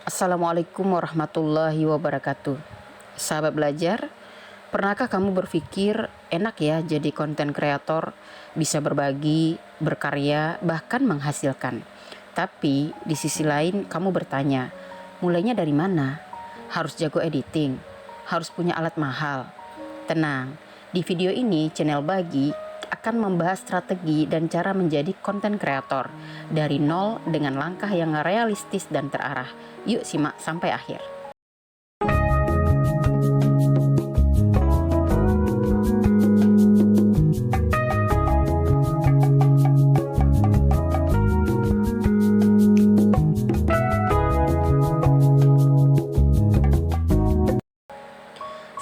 Assalamualaikum warahmatullahi wabarakatuh. Sahabat belajar, pernahkah kamu berpikir enak ya jadi konten kreator, bisa berbagi, berkarya, bahkan menghasilkan. Tapi di sisi lain kamu bertanya, mulainya dari mana? Harus jago editing, harus punya alat mahal. Tenang, di video ini channel Bagi akan membahas strategi dan cara menjadi konten kreator dari nol dengan langkah yang realistis dan terarah. Yuk simak sampai akhir.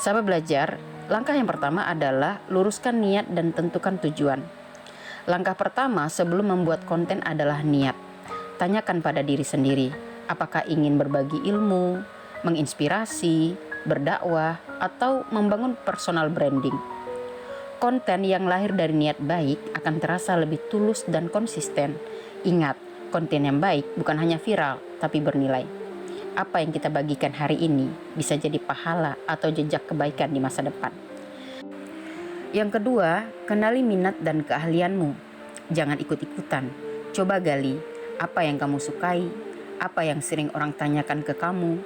Sahabat belajar, langkah yang pertama adalah luruskan niat dan tentukan tujuan. Langkah pertama sebelum membuat konten adalah niat. Tanyakan pada diri sendiri, apakah ingin berbagi ilmu, menginspirasi, berdakwah, atau membangun personal branding. Konten yang lahir dari niat baik akan terasa lebih tulus dan konsisten. Ingat, konten yang baik bukan hanya viral, tapi bernilai. Apa yang kita bagikan hari ini bisa jadi pahala atau jejak kebaikan di masa depan. Yang kedua, kenali minat dan keahlianmu. Jangan ikut-ikutan. Coba gali apa yang kamu sukai, apa yang sering orang tanyakan ke kamu,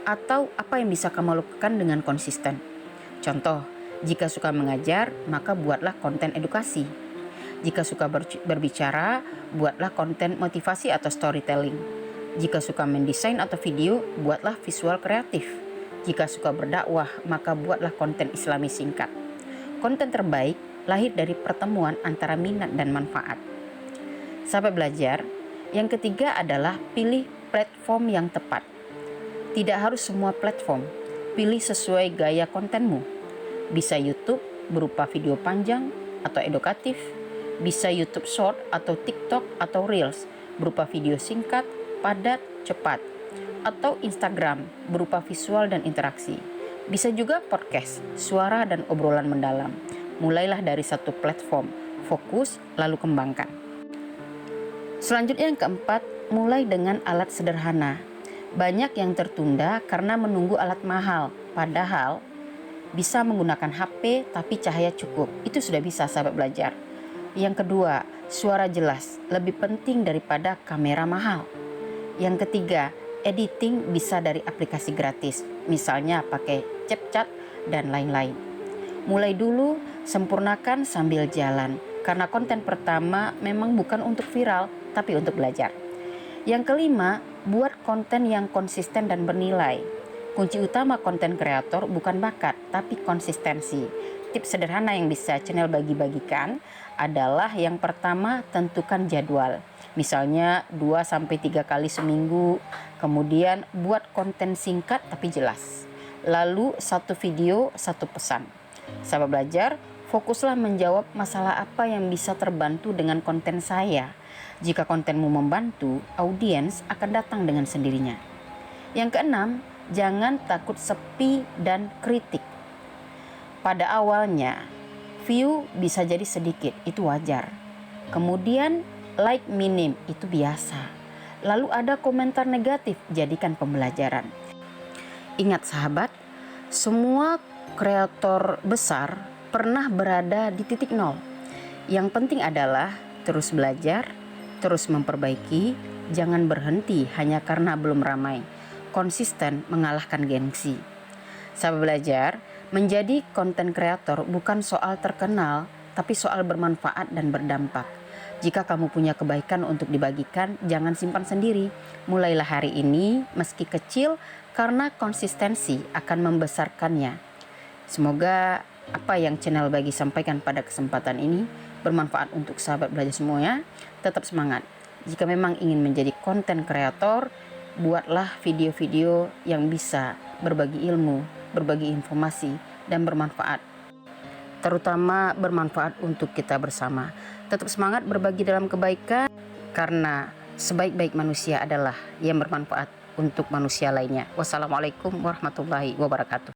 atau apa yang bisa kamu lakukan dengan konsisten. Contoh, jika suka mengajar, maka buatlah konten edukasi. Jika suka berbicara, buatlah konten motivasi atau storytelling. Jika suka mendesain atau video, buatlah visual kreatif. Jika suka berdakwah, maka buatlah konten Islami singkat. Konten terbaik lahir dari pertemuan antara minat dan manfaat. Sahabat belajar, yang ketiga adalah pilih platform yang tepat. Tidak harus semua platform, pilih sesuai gaya kontenmu. Bisa YouTube berupa video panjang atau edukatif, bisa YouTube Short atau TikTok atau Reels berupa video singkat, padat, cepat, atau Instagram berupa visual dan interaksi. Bisa juga podcast, suara dan obrolan mendalam. Mulailah dari satu platform, fokus lalu kembangkan. Selanjutnya yang keempat, mulai dengan alat sederhana. Banyak yang tertunda karena menunggu alat mahal, padahal bisa menggunakan HP tapi cahaya cukup. Itu sudah bisa sahabat belajar. Yang kedua, suara jelas lebih penting daripada kamera mahal. Yang ketiga, editing bisa dari aplikasi gratis, misalnya pakai CapCut dan lain-lain. Mulai dulu, sempurnakan sambil jalan, karena konten pertama memang bukan untuk viral, tapi untuk belajar. Yang kelima, buat konten yang konsisten dan bernilai. Kunci utama konten kreator bukan bakat, tapi konsistensi. Tips sederhana yang bisa channel bagi-bagikan adalah yang pertama, tentukan jadwal. Misalnya 2-3 kali seminggu. Kemudian buat konten singkat tapi jelas. Lalu satu video, satu pesan. Sahabat belajar, fokuslah menjawab masalah apa yang bisa terbantu dengan konten saya. Jika kontenmu membantu, audiens akan datang dengan sendirinya. Yang keenam, jangan takut sepi dan kritik. Pada awalnya, view bisa jadi sedikit, itu wajar. Kemudian like minim, itu biasa. Lalu ada komentar negatif, jadikan pembelajaran. Ingat sahabat, semua kreator besar pernah berada di titik nol. Yang penting adalah terus belajar, terus memperbaiki, jangan berhenti hanya karena belum ramai. Konsisten mengalahkan gengsi. Sahabat belajar, menjadi konten kreator bukan soal terkenal, tapi soal bermanfaat dan berdampak. Jika kamu punya kebaikan untuk dibagikan, jangan simpan sendiri. Mulailah hari ini, meski kecil, karena konsistensi akan membesarkannya. Semoga apa yang channel Bagi sampaikan pada kesempatan ini bermanfaat untuk sahabat belajar semuanya. Tetap semangat. Jika memang ingin menjadi konten kreator, buatlah video-video yang bisa berbagi ilmu, berbagi informasi, dan bermanfaat. Terutama bermanfaat untuk kita bersama. Tetap semangat berbagi dalam kebaikan, karena sebaik-baik manusia adalah yang bermanfaat untuk manusia lainnya. Wassalamualaikum warahmatullahi wabarakatuh.